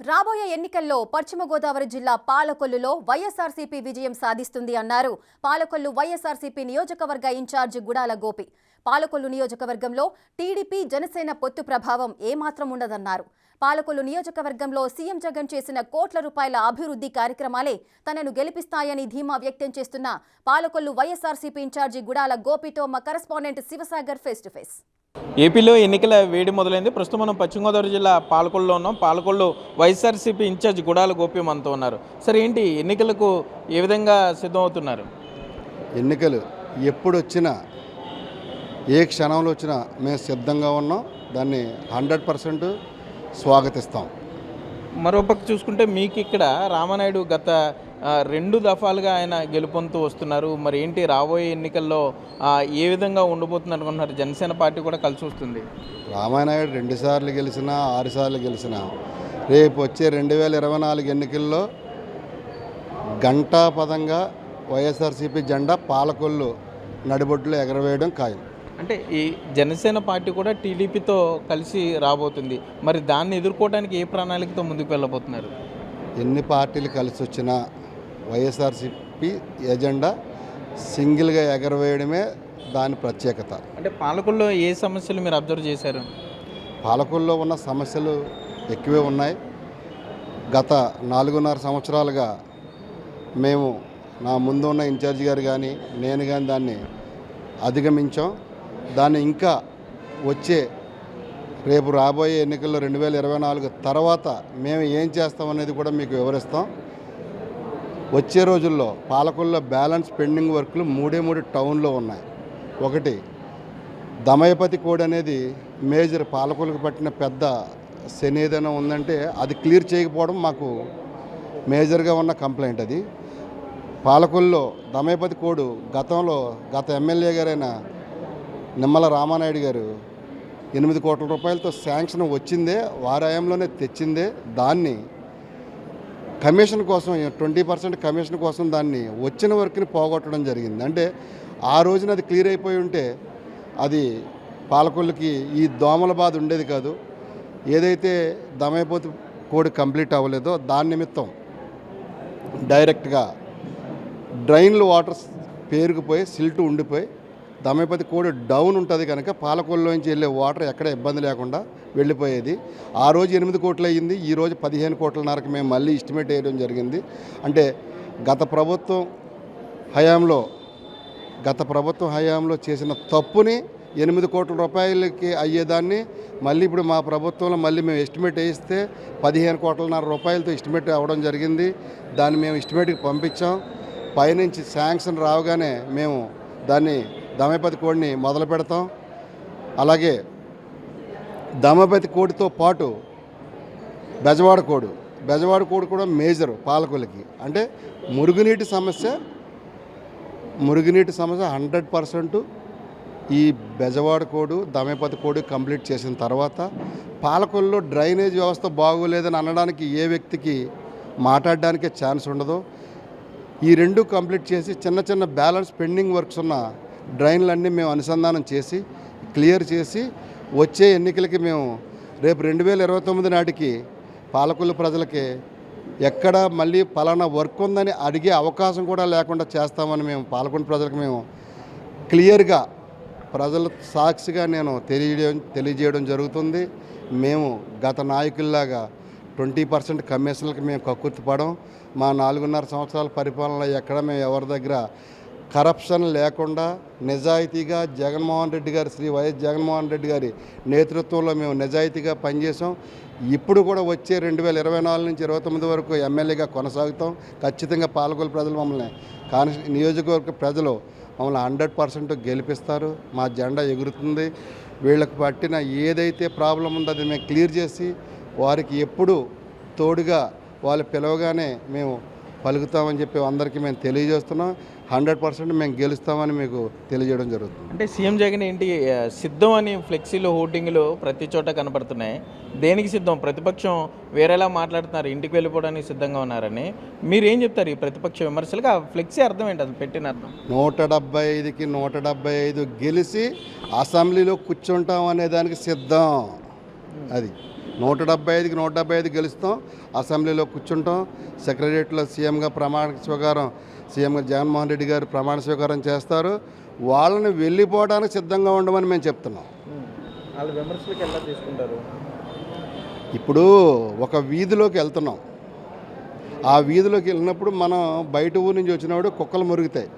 రాబోయే ఎన్నికల్లో పశ్చిమ గోదావరి జిల్లా పాలకొల్లులో వైఎస్ఆర్సీపీ విజయం సాధిస్తుంది అన్నారు పాలకొల్లు వైఎస్ఆర్సీపీ నియోజకవర్గ ఇన్ఛార్జ్ గుడాల గోపి. పాలకొల్లు నియోజకవర్గంలో టీడీపీ జనసేన పొత్తు ప్రభావం ఏమాత్రం ఉండదన్నారు. పాలకొల్లు నియోజకవర్గంలో సీఎం జగన్ చేసిన కోట్ల రూపాయల అభివృద్ధి కార్యక్రమాలే తనను గెలిపిస్తాయని ధీమా వ్యక్తం చేస్తున్న పాలకొల్లు వైఎస్ఆర్సీపీ ఇన్ఛార్జి గుడాల గోపితో మా correspondent Shivasagar face to face. ఏపీలో ఎన్నికల వేడి మొదలైంది. ప్రస్తుతం మనం పశ్చిమ గోదావరి జిల్లా పాలకొల్లులో ఉన్నాం. పాలకొల్లు వైఎస్ఆర్సీపీ ఇన్ఛార్జ్ గుడాల గోపి మనతో ఉన్నారు. సరే, ఏంటి ఎన్నికలకు ఏ విధంగా సిద్ధమవుతున్నారు? ఎన్నికలు ఎప్పుడు వచ్చినా, ఏ క్షణంలో వచ్చినా మేము సిద్ధంగా ఉన్నాం. దాన్ని 100% స్వాగతిస్తాం. మరోపక్క చూసుకుంటే మీకు ఇక్కడ రామానాయుడు గత 2 దఫాలుగా ఆయన గెలుపొందుతూ వస్తున్నారు. మరి ఏంటి రాబోయే ఎన్నికల్లో ఏ విధంగా ఉండబోతుంది అనుకుంటున్నారు? జనసేన పార్టీ కూడా కలిసి వస్తుంది. రామానాయుడు 2 సార్లు గెలిచినా 6 సార్లు గెలిచినా రేపు వచ్చే 2024 ఎన్నికల్లో ఘంటాపదంగా వైఎస్ఆర్సీపీ జెండా పాలకొల్లు నడిబొడ్డులో ఎగరవేయడం ఖాయం. అంటే ఈ జనసేన పార్టీ కూడా టీడీపీతో కలిసి రాబోతుంది. మరి దాన్ని ఎదుర్కోవడానికి ఏ ప్రణాళికతో ముందుకు వెళ్ళబోతున్నారు? ఎన్ని పార్టీలు కలిసి వచ్చినా వైఎస్ఆర్సీపీ ఎజెండా సింగిల్గా ఎగరవేయడమే దాని ప్రత్యేకత. అంటే పాలకొల్లో ఏ సమస్యలు మీరు అబ్జర్వ్ చేశారు? పాలకొల్లో ఉన్న సమస్యలు ఎక్కువే ఉన్నాయి. గత 4.5 సంవత్సరాలుగా మేము, నా ముందు ఉన్న ఇన్ఛార్జి గారు కానీ నేను కానీ దాన్ని అధిగమించాం. దాన్ని ఇంకా వచ్చే రేపు రాబోయే ఎన్నికల్లో 2024 తర్వాత మేము ఏం చేస్తామనేది కూడా మీకు వివరిస్తాం. వచ్చే రోజుల్లో పాలకొల్లో బ్యాలెన్స్ పెండింగ్ వర్క్లు 3 టౌన్లో ఉన్నాయి. ఒకటి దమయపతి కోడ్ అనేది మేజర్ పాలకొల్లుకు పట్టిన పెద్ద శని ఏదైనా ఉందంటే అది క్లియర్ చేయకపోవడం మాకు మేజర్గా ఉన్న కంప్లైంట్. అది పాలకొల్లో దమయపతి కోడ్ గత ఎమ్మెల్యే గారైన నిమ్మల రామానాయుడు గారు 8 కోట్ల రూపాయలతో శాంక్షన్ వచ్చిందే, వారి హయాంలోనే తెచ్చిందే. దాన్ని కమిషన్ కోసం 20% కమిషన్ కోసం దాన్ని వచ్చిన వర్క్ని పోగొట్టడం జరిగింది. అంటే ఆ రోజున అది క్లియర్ అయిపోయి ఉంటే అది పాలకొల్లుకి ఈ దోమల బాధ ఉండేది కాదు. ఏదైతే దమయపతి కోడ్ కంప్లీట్ అవ్వలేదో దాని నిమిత్తం డైరెక్ట్గా డ్రైన్లు వాటర్ పేరుకుపోయి సిల్ట్ ఉండిపోయి దమయపతి కోడ్ డౌన్ ఉంటుంది కనుక పాలకొల్లులోంచి వెళ్ళే వాటర్ ఎక్కడ ఇబ్బంది లేకుండా వెళ్ళిపోయేది. ఆ రోజు 8 కోట్లు అయ్యింది. ఈ రోజు 15 కోట్లన్నరకు మేము మళ్ళీ ఎస్టిమేట్ వేయడం జరిగింది. అంటే గత ప్రభుత్వం హయాంలో చేసిన తప్పుని 8 కోట్ల రూపాయలకి అయ్యేదాన్ని మళ్ళీ ఇప్పుడు మా ప్రభుత్వంలో మళ్ళీ మేము ఎస్టిమేట్ వేయిస్తే 15 కోట్లన్నర రూపాయలతో ఎస్టిమేట్ అవ్వడం జరిగింది. దాన్ని మేము ఎస్టిమేట్కి పంపించాం. పైనుంచి శాంక్షన్ రావగానే మేము దాన్ని దమయపతి కోడ్ని మొదలు పెడతాం. అలాగే దమయపతి కోడ్తో పాటు బెజవాడ కోడ్ కూడా మేజర్ పాలకొల్లుకి. అంటే మురుగునీటి సమస్య 100% ఈ బెజవాడ కోడ్ దమయపతి కోడ్ కంప్లీట్ చేసిన తర్వాత పాలకొల్లులో డ్రైనేజ్ వ్యవస్థ బాగోలేదని అనడానికి ఏ వ్యక్తికి మాట్లాడడానికే ఛాన్స్ ఉండదు. ఈ 2 కంప్లీట్ చేసి చిన్న బ్యాలెన్స్ పెండింగ్ వర్క్స్ ఉన్న డ్రైన్లన్నీ మేము అనుసంధానం చేసి క్లియర్ చేసి వచ్చే ఎన్నికలకి మేము రేపు 2029 నాటికి పాలకొల్లు ప్రజలకి ఎక్కడ మళ్ళీ పలానా వర్క్ ఉందని అడిగే అవకాశం కూడా లేకుండా చేస్తామని మేము పాలకొల్లు ప్రజలకు మేము క్లియర్గా ప్రజల సాక్షిగా నేను తెలియజేయడం జరుగుతుంది. మేము గత నాయకుల్లాగా 20% కమిషన్లకు మేము కక్కుర్తిపడం. మా 4.5 సంవత్సరాల పరిపాలనలో ఎక్కడ మేము ఎవరి దగ్గర కరప్షన్ లేకుండా నిజాయితీగా శ్రీ వైఎస్ జగన్మోహన్ రెడ్డి గారి నేతృత్వంలో మేము నిజాయితీగా పనిచేసాం. ఇప్పుడు కూడా వచ్చే 2024 నుంచి 2029 వరకు ఎమ్మెల్యేగా కొనసాగుతాం. ఖచ్చితంగా పాలకొల్లు ప్రజలు మమ్మల్ని నియోజకవర్గ ప్రజలు మమ్మల్ని 100% గెలిపిస్తారు. మా జెండా ఎగురుతుంది. వీళ్ళకి పట్టిన ఏదైతే ప్రాబ్లం ఉందో అది మేము క్లియర్ చేసి వారికి ఎప్పుడు తోడుగా వాళ్ళు పిలవగానే మేము పలుకుతామని చెప్పి అందరికీ మేము తెలియజేస్తున్నాం. 100% మేము గెలుస్తామని మీకు తెలియజేయడం జరుగుతుంది. అంటే సీఎం జగన్ ఏంటి సిద్ధం అని ఫ్లెక్సీలు హోర్డింగ్లు ప్రతి చోట కనపడుతున్నాయి. దేనికి సిద్ధం? ప్రతిపక్షం వేరేలా మాట్లాడుతున్నారు, ఇంటికి వెళ్ళిపోవడానికి సిద్ధంగా ఉన్నారని. మీరేం చెప్తారు ఈ ప్రతిపక్ష విమర్శలకు? ఆ ఫ్లెక్సీ అర్థం ఏంటి, అది పెట్టిన అర్థం? 175కి 175 గెలిచి అసెంబ్లీలో కూర్చుంటాం అనే దానికి సిద్ధం. అది 175కి 175 గెలుస్తాం, అసెంబ్లీలో కూర్చుంటాం, సెక్రటరియట్లో సీఎంగా ప్రమాణ స్వీకారం సీఎంగా జగన్మోహన్ రెడ్డి గారు ప్రమాణ స్వీకారం చేస్తారు. వాళ్ళని వెళ్ళిపోవడానికి సిద్ధంగా ఉండమని మేము చెప్తున్నాం. వాళ్ళ విమర్శలకు ఎలా తీసుకుంటారు? ఇప్పుడు ఒక వీధిలోకి వెళ్తున్నాం, ఆ వీధిలోకి వెళ్ళినప్పుడు మనం బయట ఊరి నుంచి వచ్చినప్పుడు కుక్కలు మురుగుతాయి.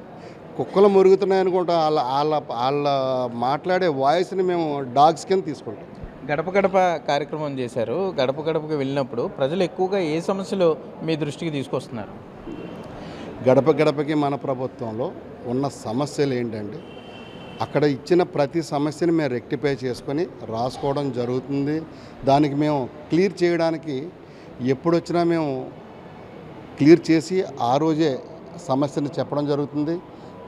కుక్కలు మురుగుతున్నాయి అనుకుంటా వాళ్ళ వాళ్ళ వాళ్ళ మాట్లాడే వాయిస్ని మేము డాగ్స్ కింద తీసుకుంటాం. గడప గడప కార్యక్రమం చేశారు. గడప గడపకు వెళ్ళినప్పుడు ప్రజలు ఎక్కువగా ఏ సమస్యలు మీ దృష్టికి తీసుకొస్తున్నారు? గడప గడపకి మన ప్రభుత్వంలో ఉన్న సమస్యలు ఏంటంటే అక్కడ ఇచ్చిన ప్రతి సమస్యని మేము రెక్టిఫై చేసుకొని రాసుకోవడం జరుగుతుంది. దానికి మేము క్లియర్ చేయడానికి ఎప్పుడొచ్చినా మేము క్లియర్ చేసి ఆ రోజే సమస్యని చెప్పడం జరుగుతుంది.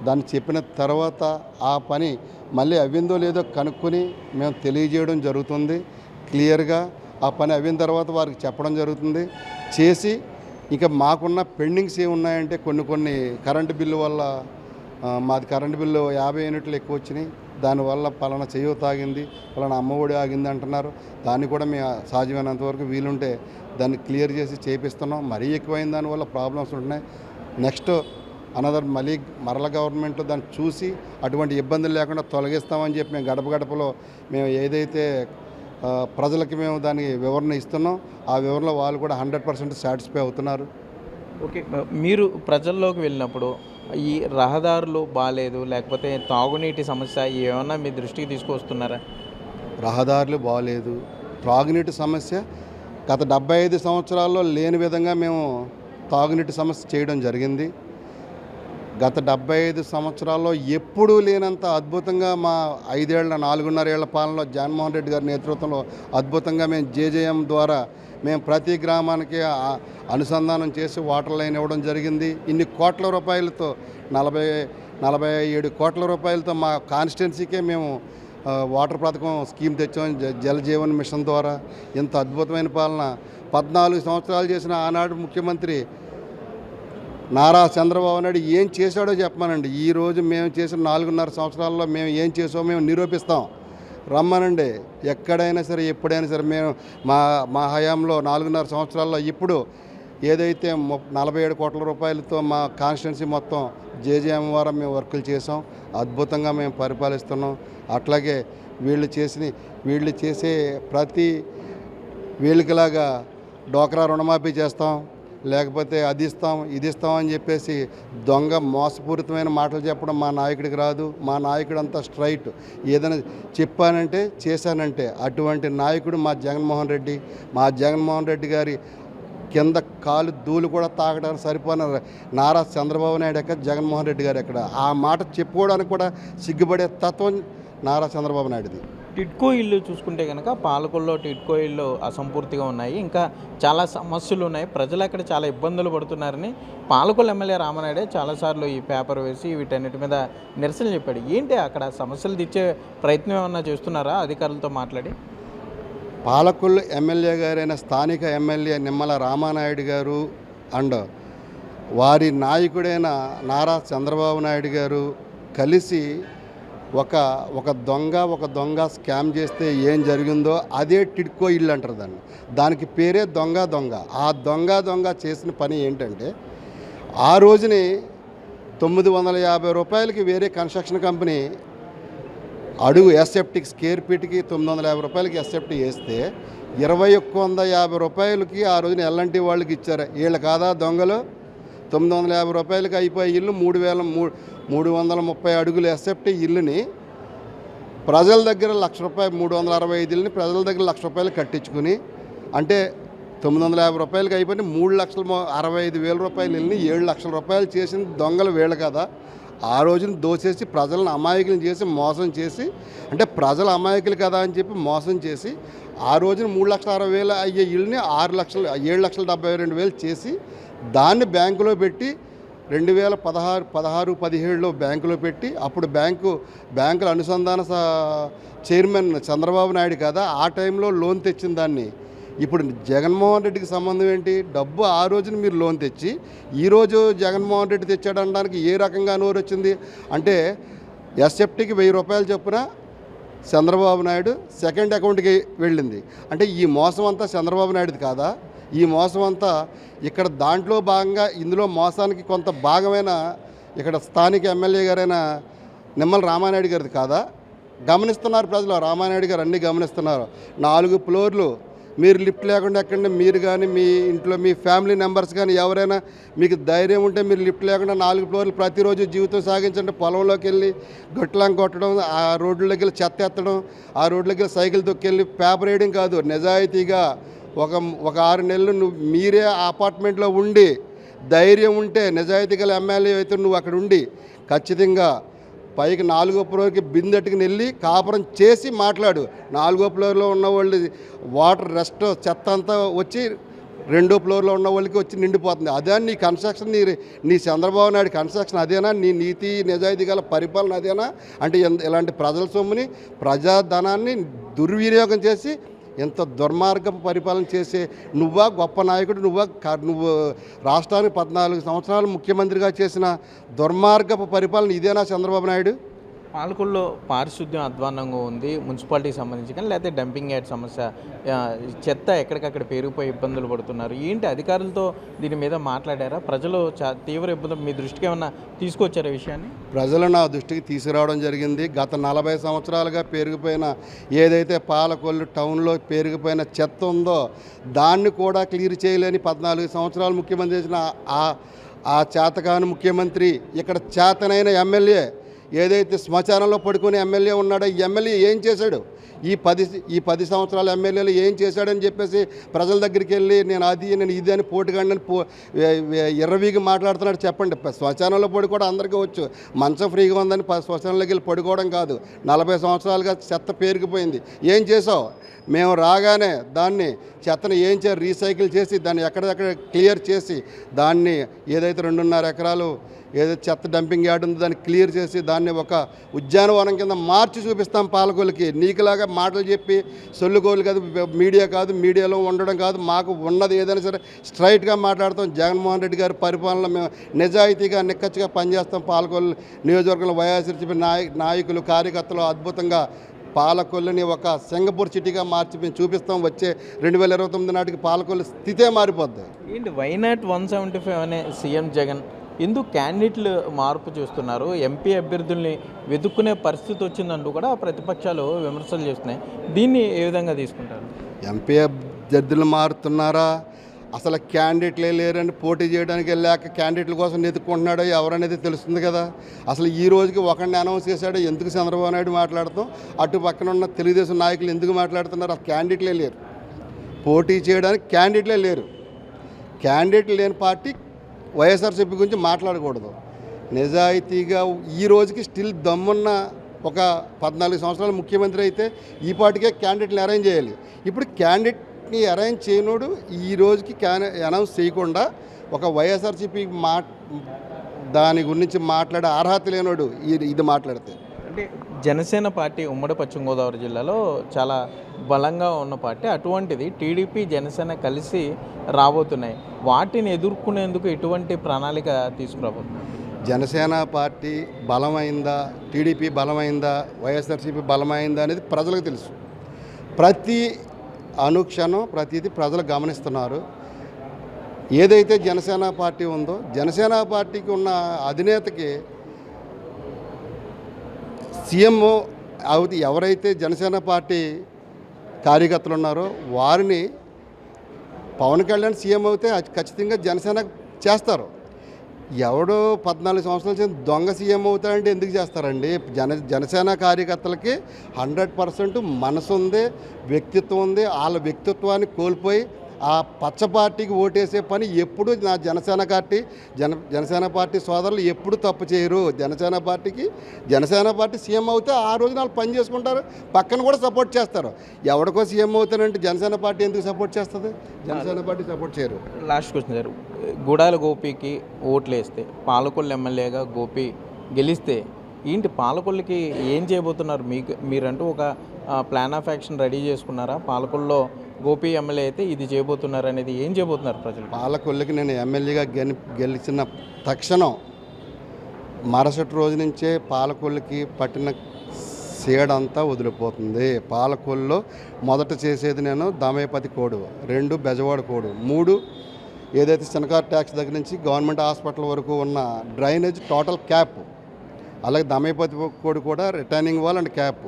దాన్ని చెప్పిన తర్వాత ఆ పని మళ్ళీ అవ్విందో లేదో కనుక్కొని మేము తెలియజేయడం జరుగుతుంది. క్లియర్గా ఆ పని అవ్విన తర్వాత వారికి చెప్పడం జరుగుతుంది. చేసి ఇంకా మాకున్న పెండింగ్స్ ఏమున్నాయంటే కొన్ని కరెంటు బిల్లు వల్ల మాది కరెంటు బిల్లు 50 యూనిట్లు ఎక్కువ వచ్చినాయి, దానివల్ల పలానా చేయూత ఆగింది, పలానా అమ్మఒడి ఆగింది అంటున్నారు. దాన్ని కూడా మేము సాధ్యమైనంత వరకు వీలుంటే దాన్ని క్లియర్ చేసి చేపిస్తున్నాం. మరీ ఎక్కువైన దానివల్ల ప్రాబ్లమ్స్ ఉంటున్నాయి. నెక్స్ట్ మరల గవర్నమెంట్ దాన్ని చూసి అటువంటి ఇబ్బందులు లేకుండా తొలగిస్తామని చెప్పి మేము గడప గడపలో మేము ఏదైతే ప్రజలకి మేము దానికి వివరణ ఇస్తున్నాం, ఆ వివరణలో వాళ్ళు కూడా 100% సాటిస్ఫై అవుతున్నారు. ఓకే, మీరు ప్రజల్లోకి వెళ్ళినప్పుడు ఈ రహదారులు బాగాలేదు, లేకపోతే తాగునీటి సమస్య ఏమన్నా మీ దృష్టికి తీసుకొస్తున్నారా? రహదారులు బాగాలేదు, త్రాగునీటి సమస్య గత 75 సంవత్సరాల్లో లేని విధంగా మేము తాగునీటి సమస్య చేయడం జరిగింది. గత 75 సంవత్సరాల్లో ఎప్పుడూ లేనంత అద్భుతంగా మా 4.5 ఏళ్ల పాలనలో జగన్మోహన్ రెడ్డి గారి నేతృత్వంలో అద్భుతంగా మేము జేజేఎం ద్వారా మేము ప్రతి గ్రామానికి అనుసంధానం చేసి వాటర్ లైన్ ఇవ్వడం జరిగింది. ఇన్ని కోట్ల రూపాయలతో 47 కోట్ల రూపాయలతో మా కాన్స్టిట్యున్సీకే మేము వాటర్ పథకం స్కీమ్ తెచ్చాం. జల్ జీవన్ మిషన్ ద్వారా ఇంత అద్భుతమైన పాలన 14 సంవత్సరాలు చేసిన ఆనాడు ముఖ్యమంత్రి నారా చంద్రబాబు నాయుడు ఏం చేశాడో చెప్పమనండి. ఈరోజు మేము చేసిన 4.5 సంవత్సరాల్లో మేము ఏం చేసామో మేము నిరూపిస్తాం. రమ్మనండి, ఎక్కడైనా సరే ఎప్పుడైనా సరే. మేము మా హయాంలో 4.5 సంవత్సరాల్లో ఇప్పుడు ఏదైతే 47 కోట్ల రూపాయలతో మా కాన్స్టిట్యున్సీ మొత్తం జేజేఎం ద్వారా మేము వర్కులు చేసాం. అద్భుతంగా మేము పరిపాలిస్తున్నాం. అట్లాగే వీళ్ళు చేసే ప్రతి వీళ్ళకిలాగా డోక్రా రుణమాఫీ చేస్తాం, లేకపోతే అది ఇస్తాం ఇది ఇస్తాం అని చెప్పేసి దొంగ మోసపూరితమైన మాటలు చెప్పడం మా నాయకుడికి రాదు. మా నాయకుడు అంతా స్ట్రైట్, ఏదైనా చెప్పానంటే చేశానంటే అటువంటి నాయకుడు మా జగన్మోహన్ రెడ్డి. మా జగన్మోహన్ రెడ్డి గారి కింద కాలు ధూళి కూడా తాగడానికి సరిపోయిన నారా చంద్రబాబు నాయుడు ఎక్కడ, జగన్మోహన్ రెడ్డి గారు ఎక్కడ? ఆ మాట చెప్పుకోవడానికి కూడా సిగ్గుపడే తత్వం నారా చంద్రబాబు నాయుడుది. టిడ్కో ఇల్లు చూసుకుంటే కనుక పాలకొల్లో టిడ్కో ఇల్లు అసంపూర్తిగా ఉన్నాయి, ఇంకా చాలా సమస్యలు ఉన్నాయి, ప్రజలు అక్కడ చాలా ఇబ్బందులు పడుతున్నారని పాలకొల్లు ఎమ్మెల్యే రామనాయుడే చాలాసార్లు ఈ పేపర్ వేసి వీటన్నిటి మీద నిరసన చెప్పాడు. ఏంటి అక్కడ సమస్యలు తెచ్చే ప్రయత్నం ఏమన్నా చేస్తున్నారా అధికారులతో మాట్లాడి? పాలకొల్లు ఎమ్మెల్యే గారైన స్థానిక ఎమ్మెల్యే నిమ్మల రామానాయుడు గారు అండ్ వారి నాయకుడైన నారా చంద్రబాబు నాయుడు గారు కలిసి ఒక దొంగ స్కామ్ చేస్తే ఏం జరిగిందో అదే టిడ్కో ఇల్లు అంటారు దాన్ని. దానికి పేరే దొంగ. ఆ దొంగ చేసిన పని ఏంటంటే ఆ రోజుని 950 రూపాయలకి వేరే కన్స్ట్రక్షన్ కంపెనీ అడుగు ఎస్ఎఫ్టీకి స్క్వేర్ ఫీట్కి 950 రూపాయలకి ఎస్ఎఫ్టీ వేస్తే 2150 రూపాయలకి ఆ రోజున ఎల్ఎన్టీ వాళ్ళకి ఇచ్చారు. వీళ్ళు కాదా దొంగలు? 950 రూపాయలకి అయిపోయే ఇల్లు 330 అడుగులు ఎస్ఎఫ్టీ ఇల్లుని ప్రజల దగ్గర ₹1,00,000 365 ఇల్లుని ప్రజల దగ్గర ₹1,00,000 కట్టించుకుని, అంటే 950 రూపాయలకి అయిపోయి 3,65,000 రూపాయల ఇల్లుని 7 లక్షల రూపాయలు చేసిన దొంగలు వీళ్ళు కదా. ఆ రోజున దోచేసి ప్రజలను అమాయకులను చేసి మోసం చేసి, అంటే ప్రజల అమాయకులు కదా అని చెప్పి మోసం చేసి ఆ రోజున 3,60,000 అయ్యే ఇల్లుని 7,72,000 చేసి దాన్ని బ్యాంకులో పెట్టి 2016-17లో బ్యాంకులో పెట్టి, అప్పుడు బ్యాంకుల అనుసంధాన చైర్మన్ చంద్రబాబు నాయుడు కదా, ఆ టైంలో లోన్ తెచ్చిన దాన్ని ఇప్పుడు జగన్మోహన్ రెడ్డికి సంబంధం ఏంటి? డబ్బు ఆ రోజున మీరు లోన్ తెచ్చి ఈరోజు జగన్మోహన్ రెడ్డి తెచ్చాడనడానికి ఏ రకంగా నోరు వచ్చింది? అంటే ఎస్ఎఫ్టీకి 1000 రూపాయలు చొప్పున చంద్రబాబు నాయుడు సెకండ్ అకౌంట్కి వెళ్ళింది. అంటే ఈ మోసం అంతా చంద్రబాబు నాయుడుది కాదా? ఈ మోసం అంతా ఇక్కడ దాంట్లో భాగంగా ఇందులో మోసానికి కొంత భాగమైన ఇక్కడ స్థానిక ఎమ్మెల్యే గారైన నిమ్మల రామానాయుడు గారిది కాదా? గమనిస్తున్నారు ప్రజలు, రామానాయుడు గారు అన్నీ గమనిస్తున్నారు. 4 ఫ్లోర్లు మీరు లిఫ్ట్ లేకుండా ఎక్కడండి, మీరు కానీ మీ ఇంట్లో మీ ఫ్యామిలీ మెంబర్స్ కానీ ఎవరైనా మీకు ధైర్యం ఉంటే మీరు లిఫ్ట్ లేకుండా 4 ఫ్లోర్లు ప్రతిరోజు జీవితం సాగించండి. పొలంలోకి వెళ్ళి గొట్టలం కొట్టడం, ఆ రోడ్లకి వెళ్ళి చెత్త ఎత్తడం, ఆ రోడ్లకి వెళ్ళి సైకిల్ తొక్కెళ్ళి పేపర్ వేయడం కాదు, నిజాయితీగా ఒక 6 నెలలు మీరే ఆ అపార్ట్మెంట్లో ఉండి ధైర్యం ఉంటే నిజాయితీ గల ఎమ్మెల్యే అయితే నువ్వు అక్కడ ఉండి ఖచ్చితంగా పైకి 4వ ఫ్లోర్కి బిందెట్టుకుని వెళ్ళి కాపురం చేసి మాట్లాడు. 4వ ఫ్లోర్లో ఉన్న వాళ్ళు వాటర్ రెస్ట్ చెత్త అంతా వచ్చి 2వ ఫ్లోర్లో ఉన్న వాళ్ళకి వచ్చి నిండిపోతుంది. అదే నీ కన్స్ట్రక్షన్, నీ చంద్రబాబు నాయుడు కన్స్ట్రక్షన్ అదేనా? నీ నీతి నిజాయితీ గల పరిపాలన అదేనా? అంటే ఇలాంటి ప్రజల సొమ్ముని ప్రజాధనాన్ని దుర్వినియోగం చేసి ఎంత దుర్మార్గపు పరిపాలన చేసే నువ్వా గొప్ప నాయకుడు? నువ్వు రాష్ట్రానికి 14 సంవత్సరాలు ముఖ్యమంత్రిగా చేసిన దుర్మార్గపు పరిపాలన ఇదేనా చంద్రబాబు నాయుడు? పాలకొల్లో పారిశుద్ధ్యం అధ్వాన్నంగా ఉంది మున్సిపాలిటీకి సంబంధించి, కానీ లేకపోతే డంపింగ్ యార్డ్ సమస్య, చెత్త ఎక్కడికక్కడ పేరుకుపోయి ఇబ్బందులు పడుతున్నారు. ఏంటి అధికారులతో దీని మీద మాట్లాడారా? ప్రజలు తీవ్ర ఇబ్బందులు మీ దృష్టికి ఏమన్నా తీసుకొచ్చారా విషయాన్ని? ప్రజలు నా దృష్టికి తీసుకురావడం జరిగింది. గత 40 సంవత్సరాలుగా పెరిగిపోయిన ఏదైతే పాలకొల్లు టౌన్లో పెరిగిపోయిన చెత్త ఉందో దాన్ని కూడా క్లియర్ చేయలేని 14 సంవత్సరాలు ముఖ్యమంత్రి చేసిన ఆ చేతకాని ముఖ్యమంత్రి ఇక్కడ చేతనైన ఎమ్మెల్యే ఏదైతే శ్మశానంలో పడుకునే ఎమ్మెల్యే ఉన్నాడో ఈ ఎమ్మెల్యే ఏం చేశాడు? ఈ 10 సంవత్సరాల ఎమ్మెల్యేలు ఏం చేశాడని చెప్పేసి ప్రజల దగ్గరికి వెళ్ళి నేను ఇది అని పోటుగాడిని ఎర్రవీగి మాట్లాడుతున్నాడు. చెప్పండి. శ్మశానంలో పడుకోవడం అందరికీ వచ్చు, మంచం ఫ్రీగా ఉందని శ్మశానంలోకి వెళ్ళి పడుకోవడం కాదు. 40 సంవత్సరాలుగా చెత్త పేరుకుపోయింది. ఏం చేసావు? మేము రాగానే దాన్ని చెత్తను రీసైకిల్ చేసి దాన్ని ఎక్కడిదక్కడ క్లియర్ చేసి దాన్ని ఏదైతే 2.5 ఎకరాలు ఏదైతే చెత్త డంపింగ్ యార్డ్ ఉందో దాన్ని క్లియర్ చేసి దాన్ని ఒక ఉద్యానవనం కింద మార్చి చూపిస్తాం పాలకొల్లుకి. నీకులాగా మాటలు చెప్పి సొల్లుగోలు కాదు, మీడియా కాదు, మీడియాలో ఉండడం కాదు, మాకు ఉన్నది ఏదైనా సరే స్ట్రైట్గా మాట్లాడతాం. జగన్మోహన్ రెడ్డి గారి పరిపాలన మేము నిజాయితీగా నిక్కచ్చిగా పనిచేస్తాం. పాలకొల్లు నియోజకవర్గంలో వైఎస్ఆర్సీపీ నాయకులు కార్యకర్తలు అద్భుతంగా పాలకొల్లుని ఒక సింగపూర్ సిటీగా మార్చి మేము చూపిస్తాం. వచ్చే 2029 నాటికి పాలకొల్లు స్థితే మారిపోద్ది. ఏంటి వైనాట్ 175 అనే సీఎం జగన్ ఎందుకు క్యాండిడేట్లు మార్పు చూస్తున్నారు? ఎంపీ అభ్యర్థుల్ని వెతుక్కునే పరిస్థితి వచ్చిందంటూ కూడా ప్రతిపక్షాలు విమర్శలు చేస్తున్నాయి. దీన్ని ఏ విధంగా తీసుకుంటారు? ఎంపీ అభ్యర్థులు మారుతున్నారా? అసలు క్యాండిడేట్లే లేరని పోటీ చేయడానికి వెళ్ళాక క్యాండిడేట్ల కోసం వెతుక్కుంటున్నాడో ఎవరనేది తెలుస్తుంది కదా. అసలు ఈ రోజుకి ఒకరిని అనౌన్స్ చేశాడో ఎందుకు చంద్రబాబు నాయుడు మాట్లాడతాం, అటు పక్కన ఉన్న తెలుగుదేశం నాయకులు ఎందుకు మాట్లాడుతున్నారు? ఆ క్యాండిడేట్లే లేరు, పోటీ చేయడానికి క్యాండిడేట్లే లేరు. క్యాండిడేట్లు లేని పార్టీ వైఎస్ఆర్సీపీ గురించి మాట్లాడకూడదు. నిజాయితీగా ఈ రోజుకి స్టిల్ దమ్మున్న ఒక 14 సంవత్సరాల ముఖ్యమంత్రి అయితే ఈ పార్టీకే క్యాండిడేట్ని అరేంజ్ చేయాలి. ఇప్పుడు క్యాండిడేట్ని అరేంజ్ చేయనోడు ఈ రోజుకి అనౌన్స్ చేయకుండా ఒక వైఎస్ఆర్సీపీ దాని గురించి మాట్లాడే అర్హత లేనోడు ఇది మాట్లాడితే. అంటే జనసేన పార్టీ ఉమ్మడి పశ్చిమ గోదావరి జిల్లాలో చాలా బలంగా ఉన్న పార్టీ, అటువంటిది టీడీపీ జనసేన కలిసి రాబోతున్నాయి. వాటిని ఎదుర్కొనేందుకు ఎటువంటి ప్రణాళిక తీసుకురాబోతున్నారు? జనసేన పార్టీ బలమైందా, టీడీపీ బలమైందా, వైఎస్ఆర్సీపీ బలమైందా అనేది ప్రజలకు తెలుసు. ప్రతి అనుక్షణం ప్రతిదీ ప్రజలు గమనిస్తున్నారు. ఏదైతే జనసేన పార్టీ ఉందో జనసేన పార్టీకి ఉన్న అధినేతకి సీఎం ఎవరైతే జనసేన పార్టీ కార్యకర్తలు ఉన్నారో వారిని పవన్ కళ్యాణ్ సీఎం అయితే ఖచ్చితంగా జనసేన చేస్తారు. ఎవడో 14 సంవత్సరాల నుంచి దొంగ సీఎం అవుతారంటే ఎందుకు చేస్తారండి? జనసేన కార్యకర్తలకి 100% మనసు ఉంది, వ్యక్తిత్వం ఉంది. వాళ్ళ వ్యక్తిత్వాన్ని కోల్పోయి ఆ పచ్చ పార్టీకి ఓటేసే పని ఎప్పుడు నా జనసేన పార్టీ సోదరులు ఎప్పుడు తప్పు చేయరు. జనసేన పార్టీ సీఎం అవుతే ఆ రోజు వాళ్ళు పని చేసుకుంటారు, పక్కన కూడా సపోర్ట్ చేస్తారు. ఎవరికో సీఎం అవుతానంటే జనసేన పార్టీ ఎందుకు సపోర్ట్ చేస్తుంది? జనసేన పార్టీ సపోర్ట్ చేయరు. లాస్ట్ క్వశ్చన్ సార్, గుడాల గోపికి ఓట్లు వేస్తే పాలకొల్లు ఎమ్మెల్యేగా గోపి గెలిస్తే ఏంటి పాలకొల్లుకి ఏం చేయబోతున్నారు? మీరంటూ ఒక ప్లాన్ ఆఫ్ యాక్షన్ రెడీ చేసుకున్నారా? పాలకొల్లో గోపి ఎమ్మెల్యే అయితే ఇది చేయబోతున్నారు అనేది ఏం చేయబోతున్నారు ప్రజలు? పాలకొల్లుకి నేను ఎమ్మెల్యేగా గెలిచిన తక్షణం మరుసటి రోజు నుంచే పాలకొల్లుకి పట్టిన సీడంతా వదిలిపోతుంది. పాలకొల్లో మొదట చేసేది నేను దామేపతి కోడు, 2 బెజవాడ కోడు, 3 ఏదైతే చిన్నకారు ట్యాక్స్ దగ్గర నుంచి గవర్నమెంట్ హాస్పిటల్ వరకు ఉన్న డ్రైనేజ్ టోటల్ క్యాప్, అలాగే దామేపతి కోడు కూడా returning wall and cap,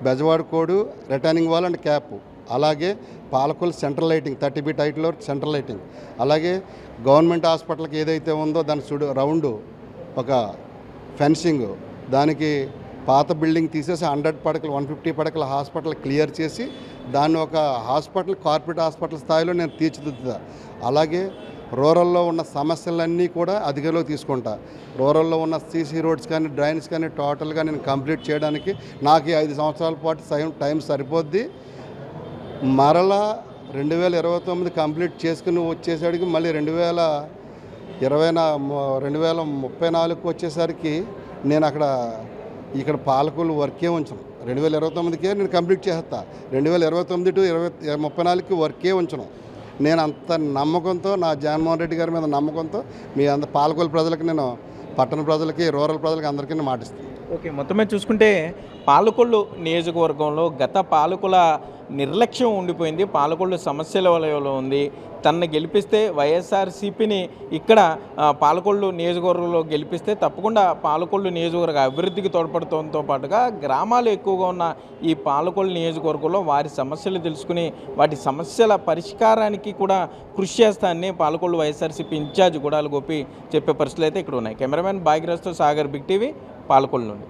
Bezawada code returning wall and cap, అలాగే పాలకొల్లు సెంట్రల్ లైటింగ్ 30 ఫీట్ హైట్లో సెంట్రల్ లైటింగ్, అలాగే గవర్నమెంట్ హాస్పిటల్కి ఏదైతే ఉందో దాని రౌండ్ ఒక ఫెన్సింగ్, దానికి పాత బిల్డింగ్ తీసేసి 100 పడకలు 150 పడకల హాస్పిటల్ క్లియర్ చేసి దాన్ని ఒక హాస్పిటల్ కార్పొరేట్ హాస్పిటల్ స్థాయిలో నేను తీర్చిదిద్దుతా. అలాగే రూరల్లో ఉన్న సమస్యలన్నీ కూడా అధికంలో తీసుకుంటా. రూరల్లో ఉన్న సీసీ రోడ్స్ కానీ డ్రైన్స్ కానీ టోటల్గా నేను కంప్లీట్ చేయడానికి నాకు 5 సంవత్సరాల పాటు టైం సరిపోద్ది. మరలా 2029 కంప్లీట్ చేసుకుని వచ్చేసరికి మళ్ళీ 2034 వచ్చేసరికి నేను ఇక్కడ పాలకొల్లు వర్కే ఉంచను. 2029కే నేను కంప్లీట్ చేస్తా. 2029 టు 2034కి వర్కే ఉంచను. నేను అంత నమ్మకంతో, నా జగన్మోహన్ రెడ్డి గారి మీద నమ్మకంతో మీ పాలకొల్లు ప్రజలకు, నేను పట్టణ ప్రజలకి, రూరల్ ప్రజలకి అందరికీ నేను మాటిస్తాను. ఓకే, మొత్తమే చూసుకుంటే పాలకొల్లు నియోజకవర్గంలో గత పాలకుల నిర్లక్ష్యం ఉండిపోయింది. పాలకొల్లు సమస్యల వలయంలో ఉంది. తనని గెలిపిస్తే వైఎస్ఆర్సీపీని ఇక్కడ పాలకొల్లు నియోజకవర్గంలో గెలిపిస్తే తప్పకుండా పాలకొల్లు నియోజకవర్గ అభివృద్ధికి తోడ్పడుతుంతో పాటుగా గ్రామాలు ఎక్కువగా ఉన్న ఈ పాలకొల్లు నియోజకవర్గంలో వారి సమస్యలు తెలుసుకుని వాటి సమస్యల పరిష్కారానికి కూడా కృషి చేస్తానని పాలకొల్లు వైఎస్ఆర్సీపీ ఇన్ఛార్జ్ గుడాల గోపి చెప్పే పరిస్థితులు అయితే ఇక్కడ ఉన్నాయి. కెమెరామెన్ భాగ్యరాజ్తో సాగర్, బిగ్ టీవీ, పాలకొల్లు నుండి.